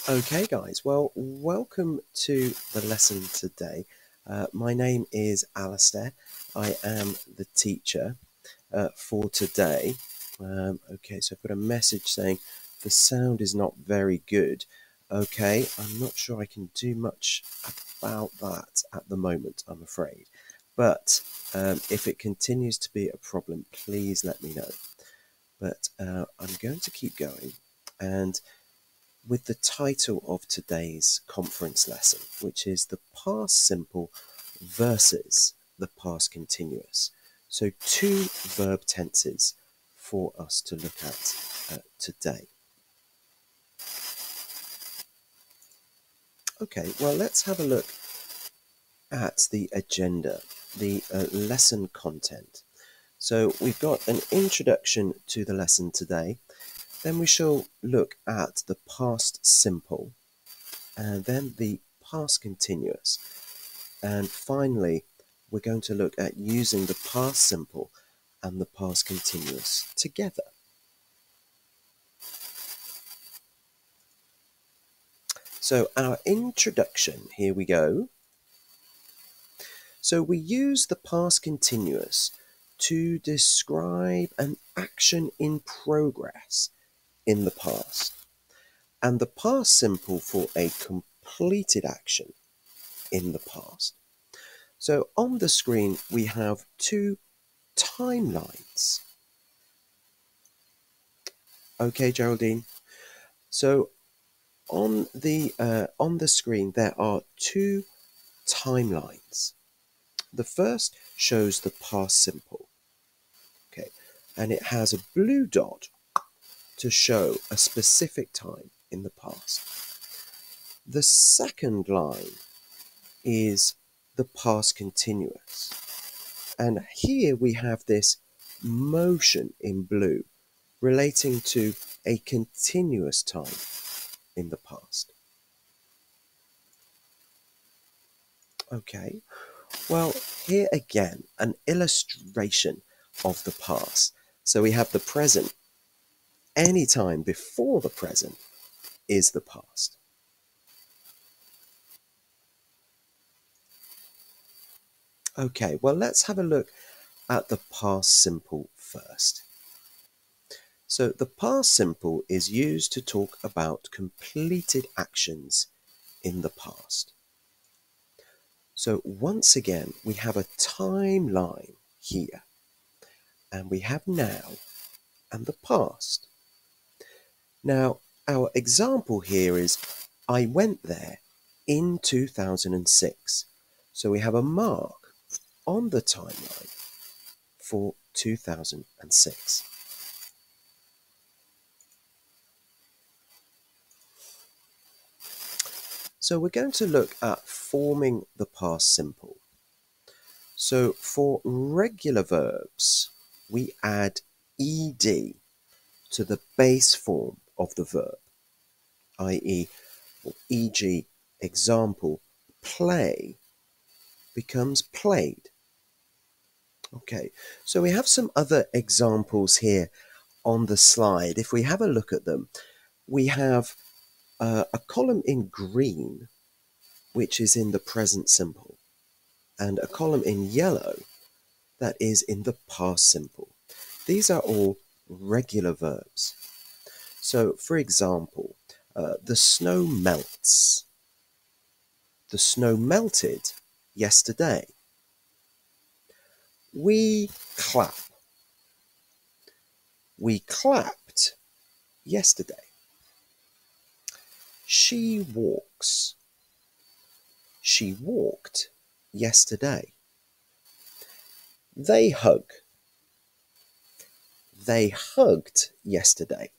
Okay guys, well welcome to the lesson today. My name is Alistair. I am the teacher for today. Okay, so I've got a message saying the sound is not very good. Okay, I'm not sure I can do much about that at the moment, I'm afraid. But if it continues to be a problem, please let me know. But I'm going to keep going, and with the title of today's conference lesson, which is the past simple versus the past continuous. So two verb tenses for us to look at today. Okay, well, let's have a look at the agenda, the lesson content. So we've got an introduction to the lesson today. Then we shall look at the past simple, and then the past continuous. And finally, we're going to look at using the past simple and the past continuous together. So our introduction, here we go. So we use the past continuous to describe an action in progress in the past, and the past simple for a completed action in the past. So on the screen we have two timelines. Okay, Geraldine. So on the screen there are two timelines. The first shows the past simple. Okay, and it has a blue dot to show a specific time in the past. The second line is the past continuous, and here we have this motion in blue relating to a continuous time in the past. Okay, well, here again an illustration of the past. So we have the present. Any time before the present is the past. Okay, well, let's have a look at the past simple first. So the past simple is used to talk about completed actions in the past. So once again, we have a timeline here, and we have now and the past. Now, our example here is, I went there in 2006. So we have a mark on the timeline for 2006. So we're going to look at forming the past simple. So for regular verbs, we add ed to the base form of the verb, i.e., e.g., example, play becomes played. Okay, so we have some other examples here on the slide. If we have a look at them, we have a column in green, which is in the present simple, and a column in yellow that is in the past simple. These are all regular verbs. So, for example, the snow melts. The snow melted yesterday. We clap. We clapped yesterday. She walks. She walked yesterday. They hug. They hugged yesterday.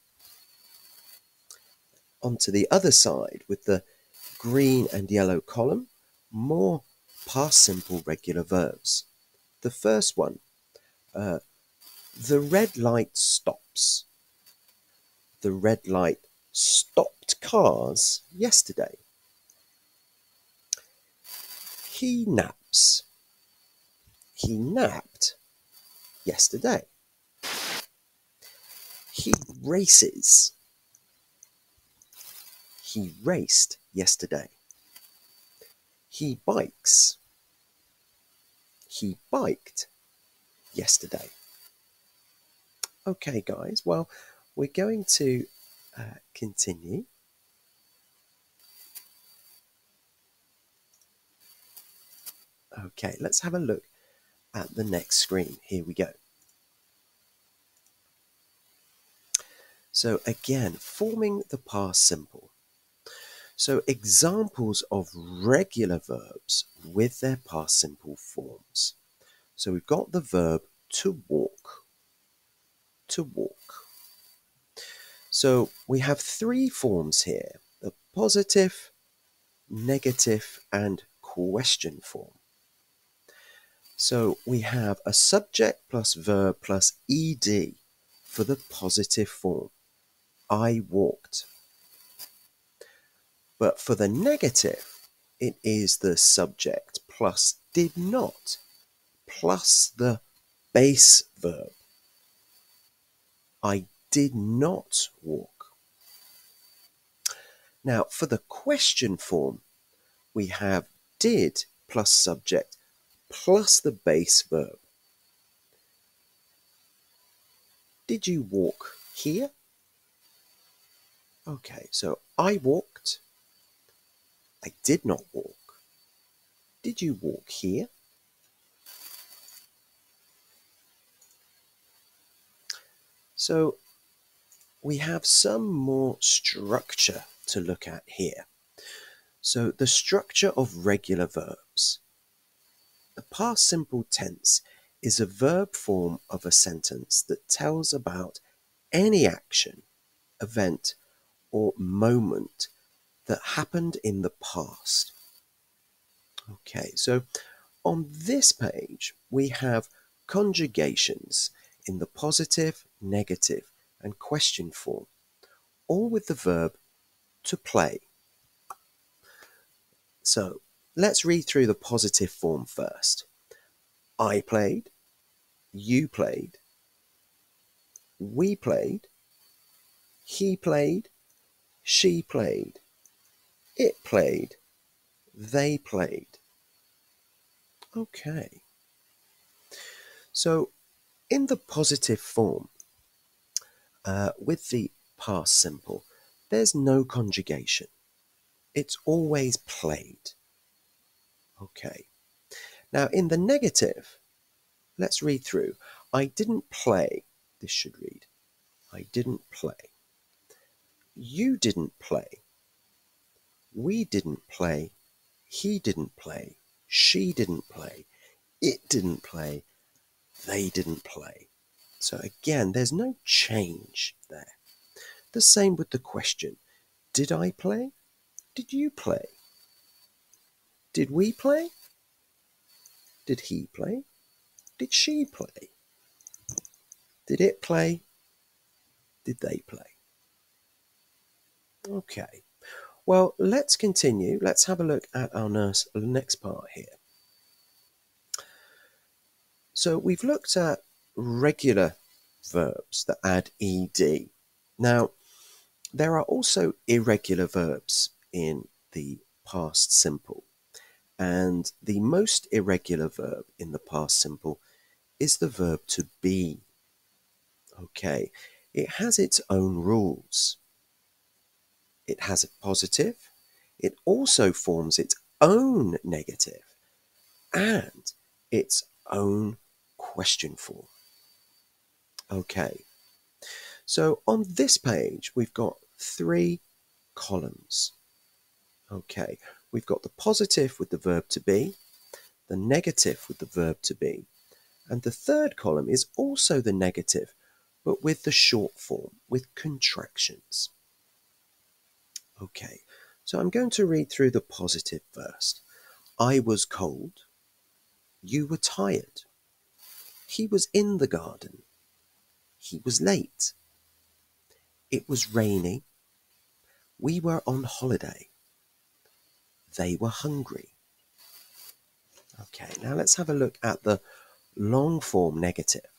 Onto the other side with the green and yellow column, more past simple regular verbs. The first one, the red light stops. The red light stopped cars yesterday. He naps. He napped yesterday. He races. He He raced yesterday. He bikes. He biked yesterday. Okay, guys, well, we're going to continue. Okay, let's have a look at the next screen. Here we go. So again, forming the past simple. So examples of regular verbs with their past simple forms. So we've got the verb to walk. To walk. So we have three forms here: the positive, negative, and question form. So we have a subject plus verb plus ed for the positive form. I walked. But for the negative, it is the subject plus did not plus the base verb. I did not walk. Now, for the question form, we have did plus subject plus the base verb. Did you walk here? Okay, so I walked. I did not walk. Did you walk here? So we have some more structure to look at here. So the structure of regular verbs. The past simple tense is a verb form of a sentence that tells about any action, event, or moment that happened in the past. Okay, so on this page we have conjugations in the positive, negative, and question form, all with the verb to play. So let's read through the positive form first. I played, you played, we played, he played, she played, it played, they played. Okay. So in the positive form, with the past simple, there's no conjugation. It's always played. Okay. Now in the negative, let's read through. I didn't play. This should read, I didn't play. You didn't play. We didn't play. He didn't play. She didn't play. It didn't play. They didn't play. So again, there's no change there. The same with the question. Did I play? Did you play? Did we play? Did he play? Did she play? Did it play? Did they play? Okay. Well, let's continue. Let's have a look at our next part here. So we've looked at regular verbs that add ed. Now, there are also irregular verbs in the past simple. And the most irregular verb in the past simple is the verb to be. Okay, it has its own rules. It has a positive. It also forms its own negative and its own question form. Okay, so on this page, we've got three columns. Okay, we've got the positive with the verb to be, the negative with the verb to be, and the third column is also the negative, but with the short form, with contractions. Okay, so I'm going to read through the positive first. I was cold. You were tired. He was in the garden. He was late. It was rainy. We were on holiday. They were hungry. Okay, now let's have a look at the long form negative.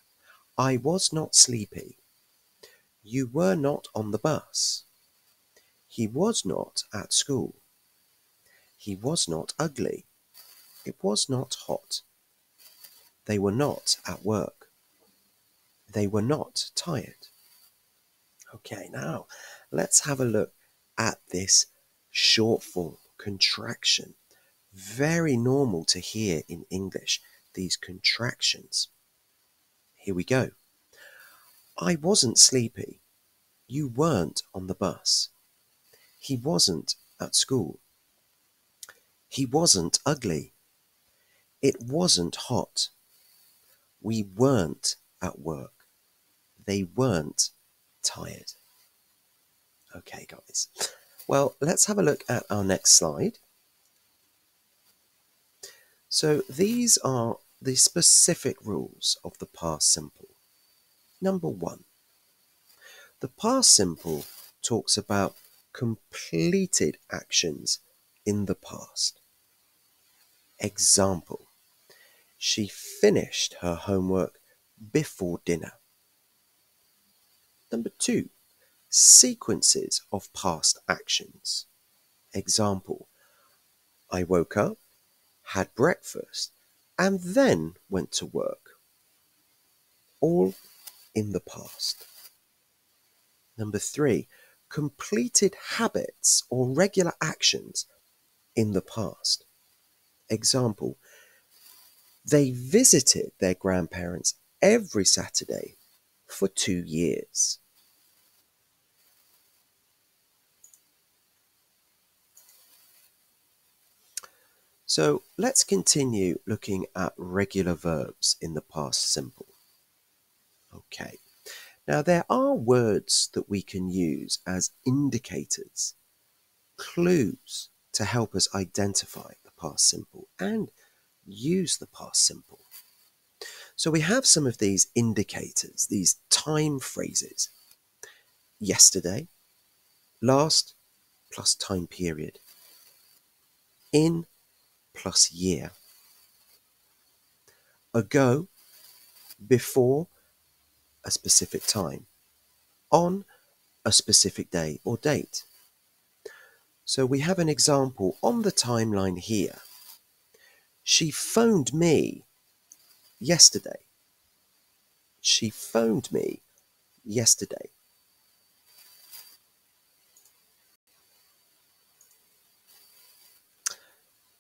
I was not sleepy. You were not on the bus. He was not at school. He was not ugly. It was not hot. They were not at work. They were not tired. Okay, now let's have a look at this short form contraction. Very normal to hear in English, these contractions. Here we go. I wasn't sleepy. You weren't on the bus. He wasn't at school. He wasn't ugly. It wasn't hot. We weren't at work. They weren't tired. Okay, guys. Well, let's have a look at our next slide. So these are the specific rules of the past simple. Number 1. The past simple talks about completed actions in the past. Example. She finished her homework before dinner. Number 2. Sequences of past actions. Example. I woke up, had breakfast, and then went to work. All in the past. Number 3. Completed habits or regular actions in the past. Example. They visited their grandparents every Saturday for 2 years. So let's continue looking at regular verbs in the past simple. Okay, now there are words that we can use as indicators, clues to help us identify the past simple and use the past simple. So we have some of these indicators, these time phrases. Yesterday, last plus time period, in plus year, ago, before a specific time, on a specific day or date. So we have an example on the timeline here. She phoned me yesterday. She phoned me yesterday.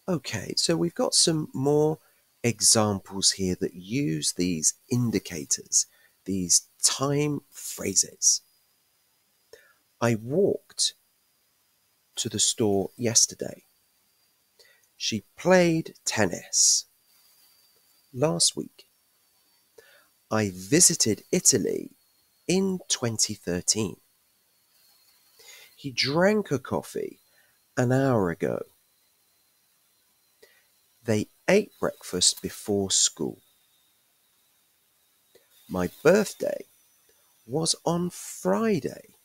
Okay, so we've got some more examples here that use these indicators, these time phrases. I walked to the store yesterday. She played tennis last week. I visited Italy in 2013. He drank a coffee an hour ago. They ate breakfast before school. My birthday was on Friday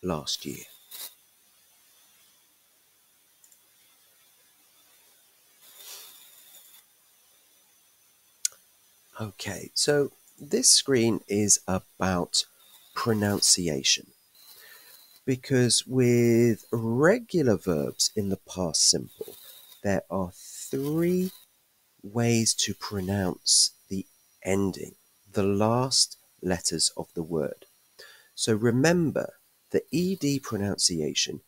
last year. Okay, so this screen is about pronunciation, because with regular verbs in the past simple, there are 3 ways to pronounce the ending, the last letters of the word. So remember, the ED pronunciation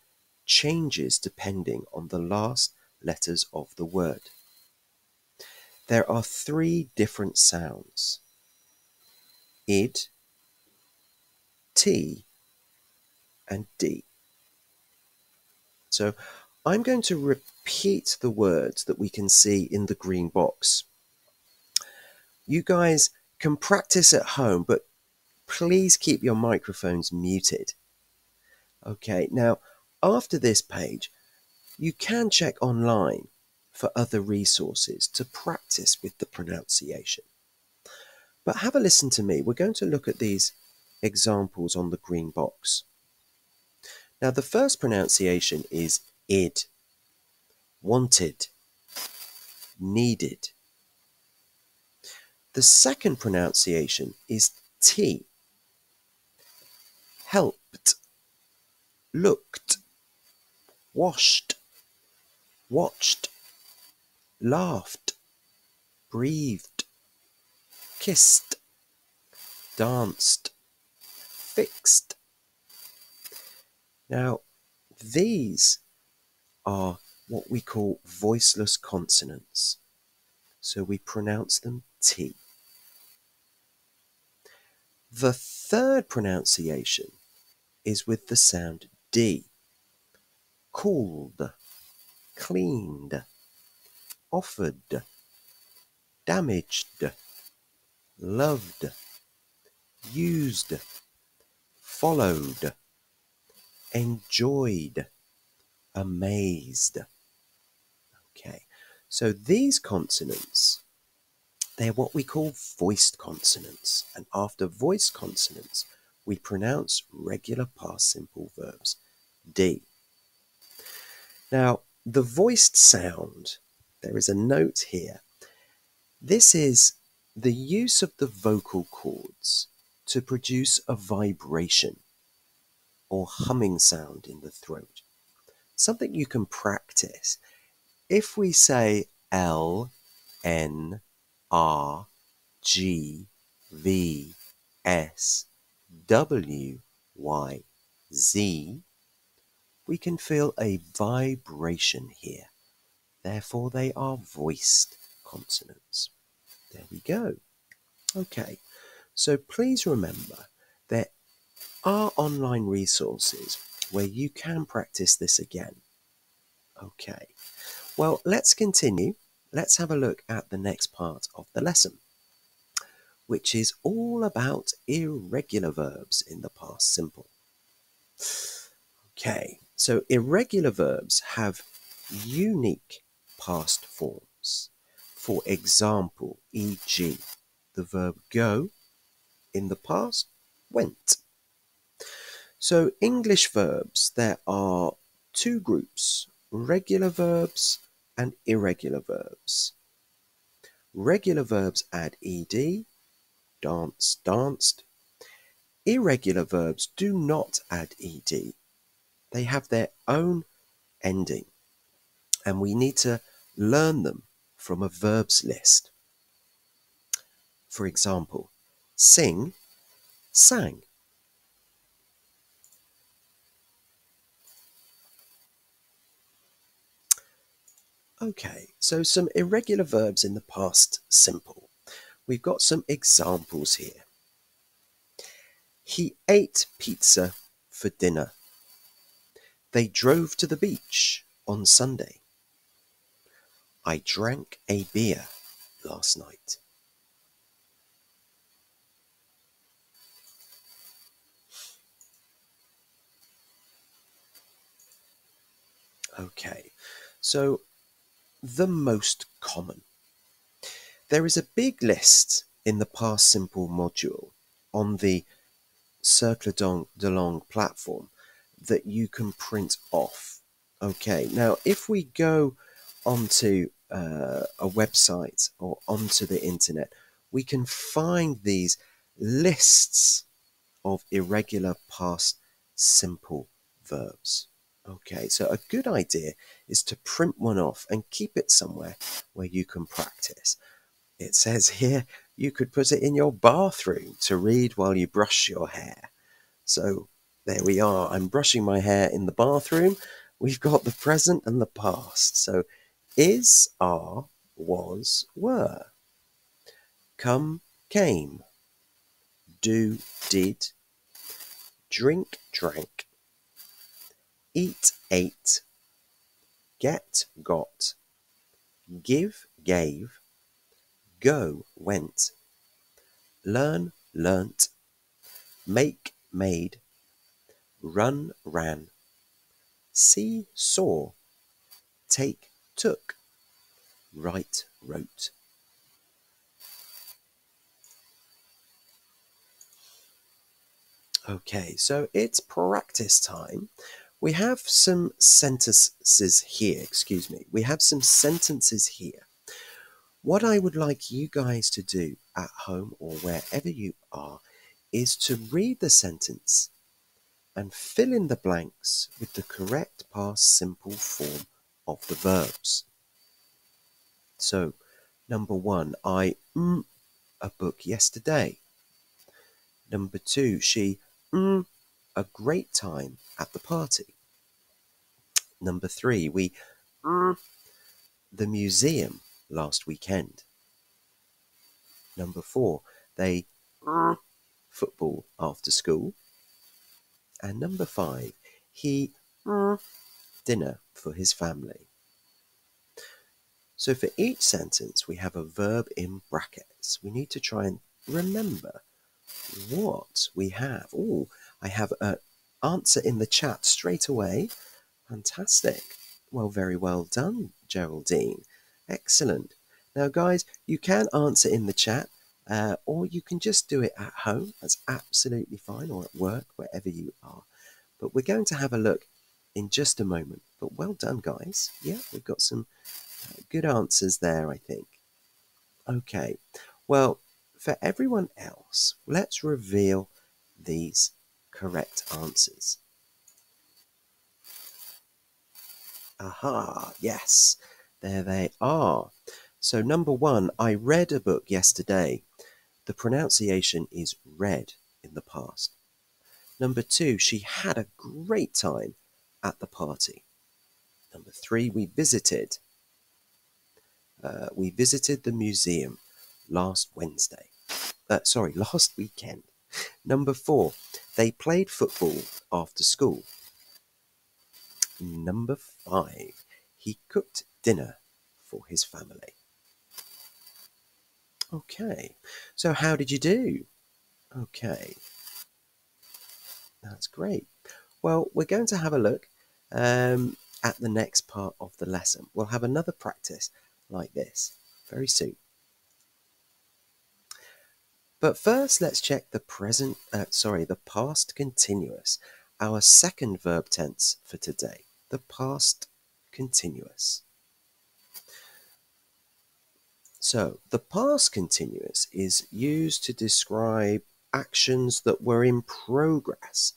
changes depending on the last letters of the word. There are 3 different sounds: id, t, and d. So I'm going to repeat the words that we can see in the green box. You guys can practice at home, but please keep your microphones muted. Okay, now after this page, you can check online for other resources to practice with the pronunciation. But have a listen to me. We're going to look at these examples on the green box. Now the first pronunciation is id, wanted, needed. The second pronunciation is t, helped, looked, washed, watched, laughed, breathed, kissed, danced, fixed. Now, these are what we call voiceless consonants, so we pronounce them T. The third pronunciation is with the sound D. Called, cleaned, offered, damaged, loved, used, followed, enjoyed, amazed. Okay, so these consonants, they're what we call voiced consonants, and after voiced consonants we pronounce regular past simple verbs D. Now, the voiced sound, there is a note here. This is the use of the vocal cords to produce a vibration or humming sound in the throat. Something you can practice. If we say L, N, R, G, V, S, W, Y, Z, we can feel a vibration here. Therefore, they are voiced consonants. There we go. Okay, so please remember there are online resources where you can practice this again. Okay, well, let's continue. Let's have a look at the next part of the lesson, which is all about irregular verbs in the past simple. Okay, so irregular verbs have unique past forms. For example, e.g., the verb go in the past went. So English verbs, there are two groups, regular verbs and irregular verbs. Regular verbs add ed, dance, danced. Irregular verbs do not add ed. They have their own ending, and we need to learn them from a verbs list. For example, sing, sang. Okay, so some irregular verbs in the past simple. We've got some examples here. He ate pizza for dinner. They drove to the beach on Sunday. I drank a beer last night. Okay, so the most common. There is a big list in the past simple module on the Cercle de Langue platform that you can print off. Okay, now if we go onto a website or onto the internet, we can find these lists of irregular past simple verbs. Okay, so a good idea is to print one off and keep it somewhere where you can practice. It says here you could put it in your bathroom to read while you brush your hair. So there we are. I'm brushing my hair in the bathroom. We've got the present and the past. So is, are, was, were. Come, came. Do, did. Drink, drank. Eat, ate. Get, got. Give, gave. Go, went. Learn, learnt. Make, made. Run, ran. See, saw. Take, took. Write, wrote. Okay, so it's practice time. We have some sentences here, We have some sentences here. What I would like you guys to do at home or wherever you are is to read the sentence and fill in the blanks with the correct past simple form of the verbs. So, number 1, I a book yesterday. Number 2, she a great time at the party. Number 3, we the museum last weekend. Number 4, they football after school. And number 5, he dinner for his family. So for each sentence, we have a verb in brackets. We need to try and remember what we have. Oh, I have an answer in the chat straight away. Fantastic. Well, very well done, Geraldine. Excellent. Now, guys, you can answer in the chat, or you can just do it at home. That's absolutely fine, or at work, wherever you are. But we're going to have a look in just a moment. But well done, guys. Yeah, we've got some good answers there, I think. Okay, well, for everyone else, let's reveal these correct answers. Aha, yes, there they are. So number 1, I read a book yesterday. The pronunciation is read in the past. Number 2, she had a great time at the party. Number 3, we visited the museum last weekend. Number 4, they played football after school. Number 5, he cooked dinner for his family. Okay, so how did you do? Okay, that's great. Well, we're going to have a look at the next part of the lesson. We'll have another practice like this very soon. But first, let's check the past continuous, our second verb tense for today, the past continuous. So, the past continuous is used to describe actions that were in progress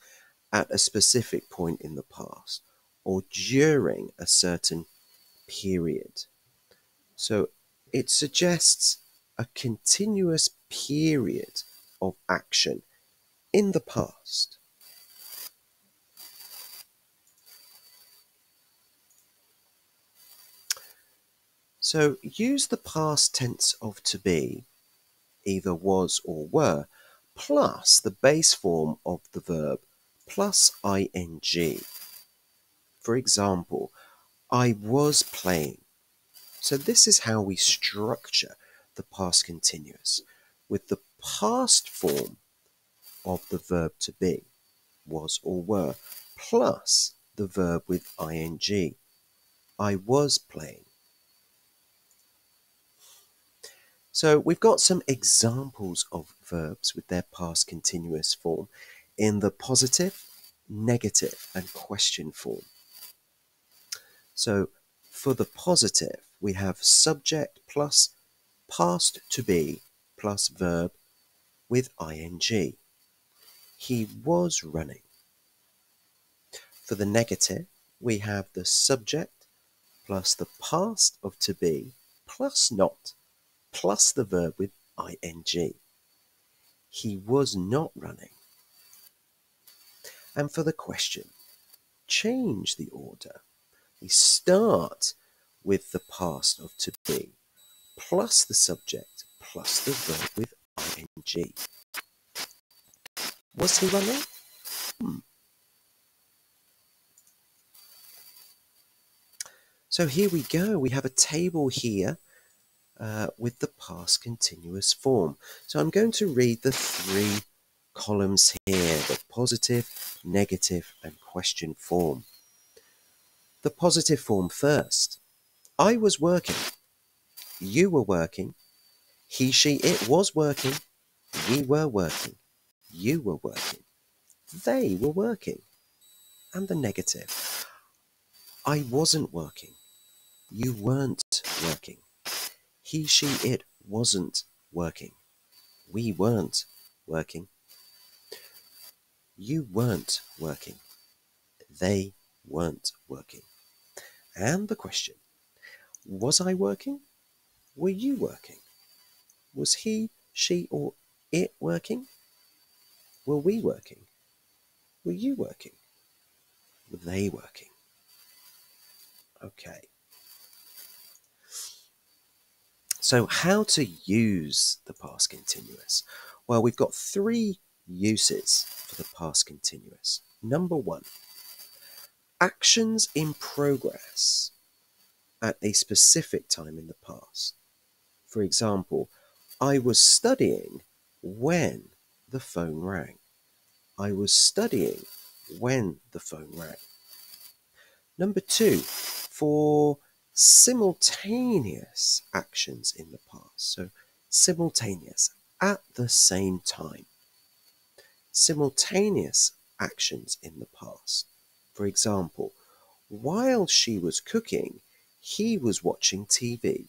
at a specific point in the past or during a certain period. So, it suggests a continuous period of action in the past. So use the past tense of to be, either was or were, plus the base form of the verb plus ing. For example, I was playing. So this is how we structure the past continuous, with the past form of the verb to be, was or were, plus the verb with ing. I was playing. So we've got some examples of verbs with their past continuous form in the positive, negative, and question form. So for the positive, we have subject plus past to be plus verb with ing. He was running. For the negative, we have the subject plus the past of to be plus not plus the verb with ing. He was not running. And for the question, change the order. We start with the past of to be plus the subject plus the verb with ing. Was he running? So here we go. We have a table here with the past continuous form. So I'm going to read the 3 columns here, the positive, negative, and question form. The positive form first. I was working. You were working. He, she, it was working. We were working. You were working. They were working. And the negative. I wasn't working. You weren't working. He, she, it wasn't working. We weren't working. You weren't working. They weren't working. And the question, was I working? Were you working? Was he, she, or it working? Were we working? Were you working? Were they working? Okay. So how to use the past continuous? Well, we've got 3 uses for the past continuous. Number 1, actions in progress at a specific time in the past. For example, I was studying when the phone rang. I was studying when the phone rang. Number 2, for simultaneous actions in the past. So simultaneous, at the same time. Simultaneous actions in the past. For example, while she was cooking, he was watching TV.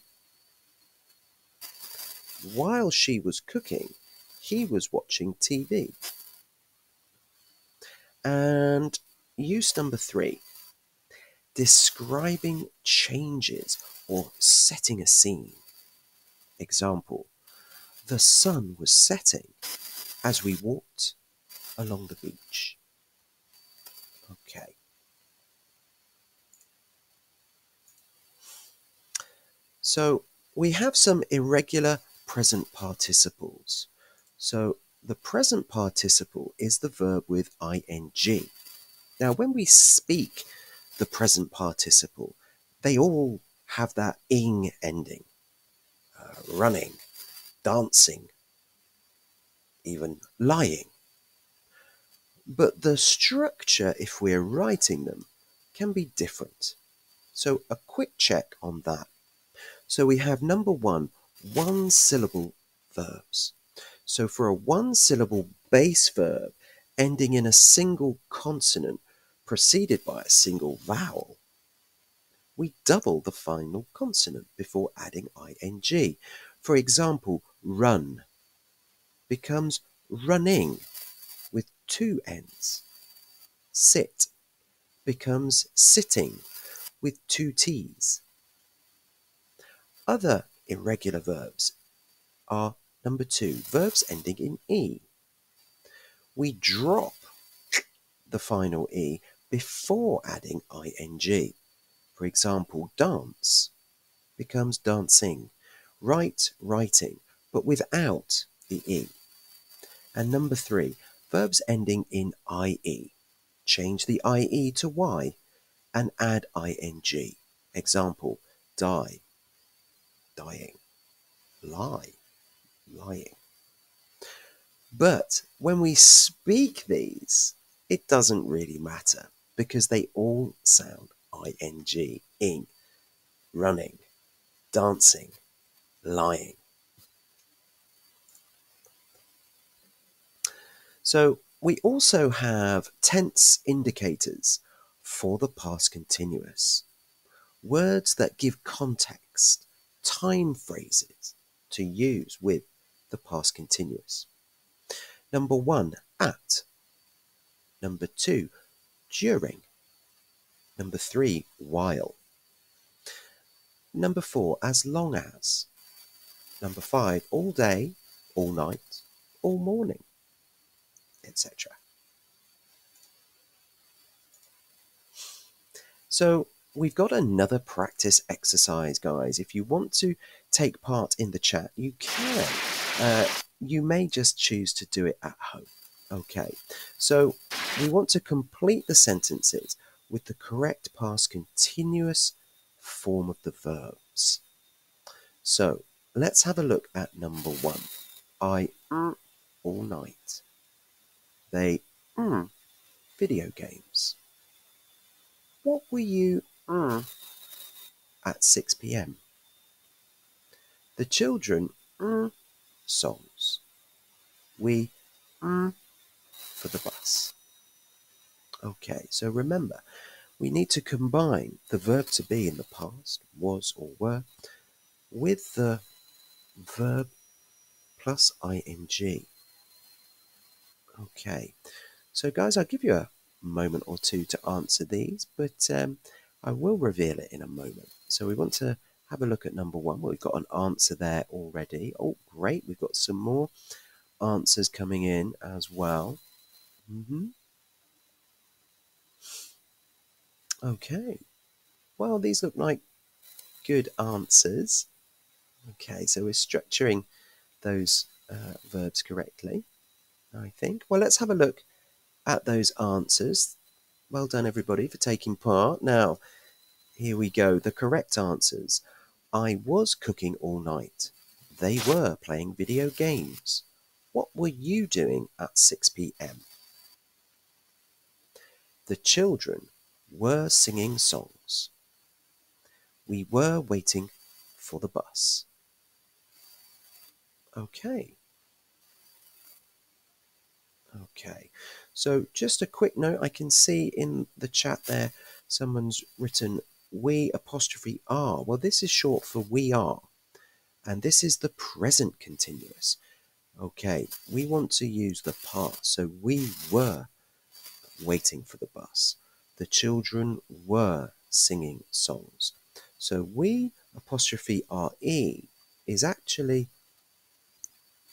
While she was cooking, he was watching TV. And use number 3, describing changes or setting a scene. Example, the sun was setting as we walked along the beach. Okay. So we have some irregular present participles. So the present participle is the verb with ing. Now when we speak the present participle, they all have that ing ending. Running, dancing, even lying. But the structure, if we're writing them, can be different. So a quick check on that. So we have number 1, 1-syllable verbs. So for a 1-syllable base verb ending in a single consonant preceded by a single vowel, we double the final consonant before adding ing. For example, run becomes running with 2 N's. Sit becomes sitting with 2 T's. Other irregular verbs are number 2, verbs ending in E. We drop the final E before adding ing. For example, dance becomes dancing, write, writing, but without the E. And number 3, verbs ending in IE. Change the IE to Y and add ing. Example, die, dying, lie, lying. But when we speak these, it doesn't really matter because they all sound ing, running, dancing, lying. So we also have tense indicators for the past continuous. Words that give context, time phrases to use with the past continuous. Number 1, at. Number 2, during. Number 3, while. Number 4, as long as. Number 5, all day, all night, all morning, etc. So we've got another practice exercise, guys. If you want to take part in the chat, you can. You may just choose to do it at home. Okay, so we want to complete the sentences with the correct past continuous form of the verbs. So let's have a look at number 1. I all night. They video games. What were you at 6 p.m? The children songs. We for the bus. Okay, so remember, we need to combine the verb to be in the past, was or were, with the verb plus ing. Okay, So guys, I'll give you a moment or two to answer these, but I will reveal it in a moment. So we want to have a look at number one. Well, we've got an answer there already. Oh, great. We've got some more answers coming in as well. Okay. Well, these look like good answers. Okay, so we're structuring those verbs correctly, I think. Well, let's have a look at those answers. Well done, everybody, for taking part. Now, here we go. The correct answers. I was cooking all night. They were playing video games. What were you doing at 6 p.m.? The children were singing songs. We were waiting for the bus. Okay. Okay. So just a quick note, I can see in the chat there someone's written we apostrophe are. Well, this is short for we are. And this is the present continuous. Okay, we want to use the past. So we were waiting for the bus. The children were singing songs. So we apostrophe re is actually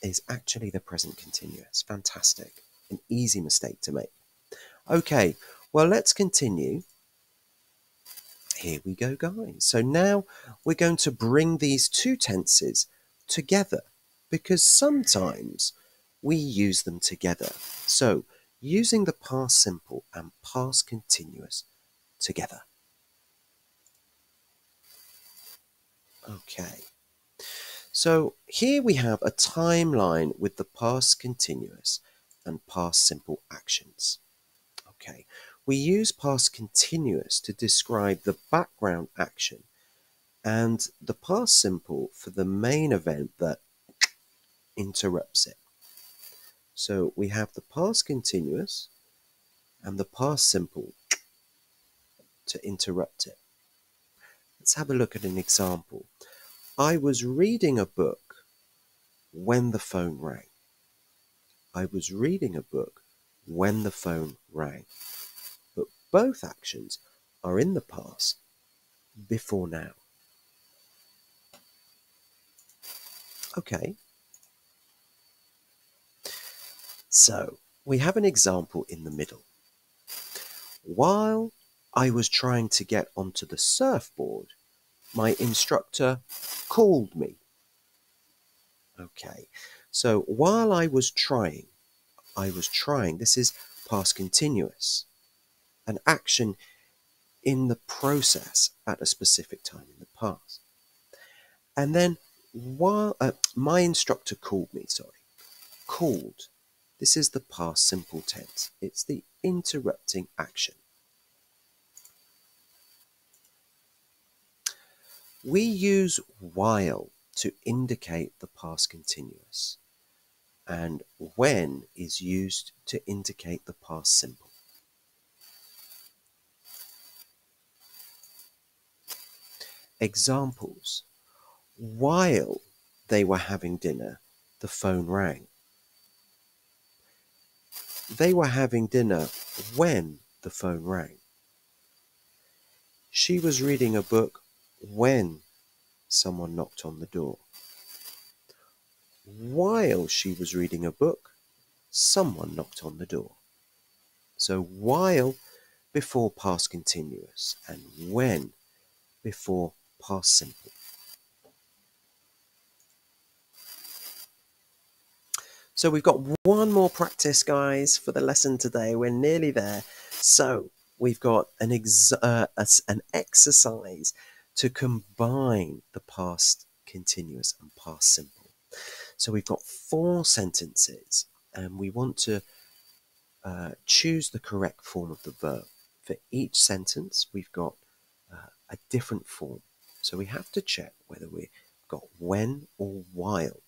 the present continuous. Fantastic. An easy mistake to make. Okay, well, let's continue. Here we go, guys. So now we're going to bring these two tenses together because sometimes we use them together. So using the past simple and past continuous together. Okay. So here we have a timeline with the past continuous and past simple actions. Okay, we use past continuous to describe the background action and the past simple for the main event that interrupts it. So we have the past continuous and the past simple to interrupt it. Let's have a look at an example. I was reading a book when the phone rang. I was reading a book when the phone rang. But both actions are in the past before now. Okay. So we have an example in the middle. While I was trying to get onto the surfboard, my instructor called me. Okay, so while I was trying, this is past continuous, an action in the process at a specific time in the past. And then while my instructor called me, called. This is the past simple tense. It's the interrupting action. We use while to indicate the past continuous, and when is used to indicate the past simple. Examples. While they were having dinner, the phone rang. They were having dinner when the phone rang. She was reading a book when someone knocked on the door. While she was reading a book, someone knocked on the door. So while before past continuous and when before past simple. So we've got one more practice, guys, for the lesson today. We're nearly there. So we've got an exercise to combine the past continuous and past simple. So we've got 4 sentences and we want to choose the correct form of the verb. For each sentence, we've got a different form. So we have to check whether we've got when or while.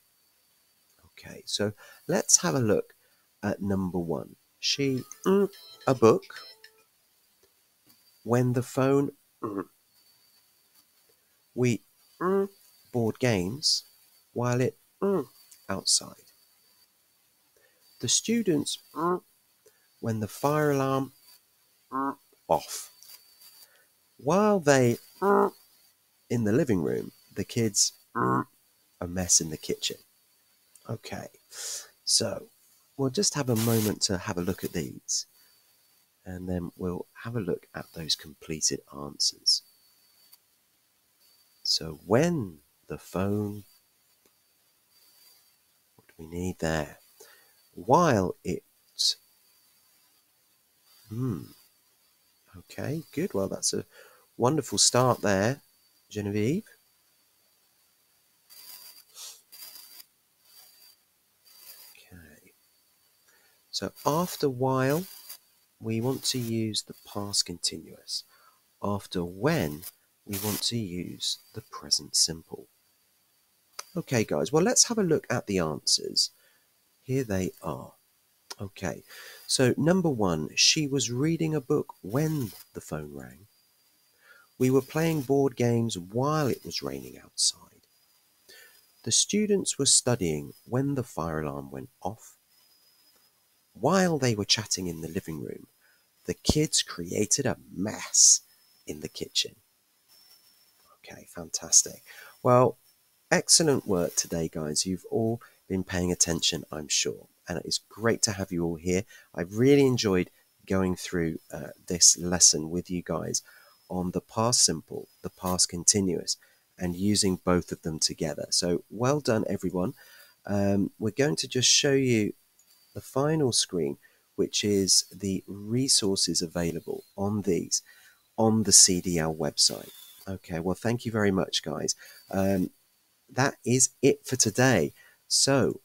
Okay, so let's have a look at number 1. She a book when the phone we board games while it outside. The students when the fire alarm off. While they in the living room, the kids a mess in the kitchen. Okay, so we'll just have a moment to have a look at these, and then we'll have a look at those completed answers. So when the phone, what do we need there? While it, okay, good. Well, that's a wonderful start there, Genevieve. Okay. So after while, we want to use the past continuous. After when, we want to use the present simple. Okay, guys, well, let's have a look at the answers. Here they are. Okay, so number one, she was reading a book when the phone rang. We were playing board games while it was raining outside. The students were studying when the fire alarm went off. While they were chatting in the living room, the kids created a mess in the kitchen. Okay, fantastic. Well, excellent work today, guys. You've all been paying attention, I'm sure. And it's great to have you all here. I've really enjoyed going through this lesson with you guys on the past simple, the past continuous, and using both of them together. So well done, everyone. We're going to just show you the final screen, which is the resources available on these on the CDL website. Okay, well, thank you very much, guys. That is it for today. So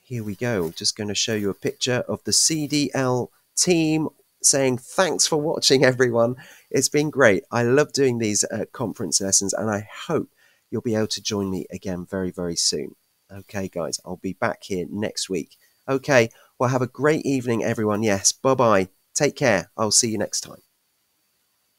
here we go. I'm just going to show you a picture of the CDL team saying thanks for watching, everyone. It's been great. I love doing these conference lessons, and I hope you'll be able to join me again very, very soon. Okay, guys, I'll be back here next week. Okay, well, have a great evening, everyone. Yes, bye-bye. Take care. I'll see you next time.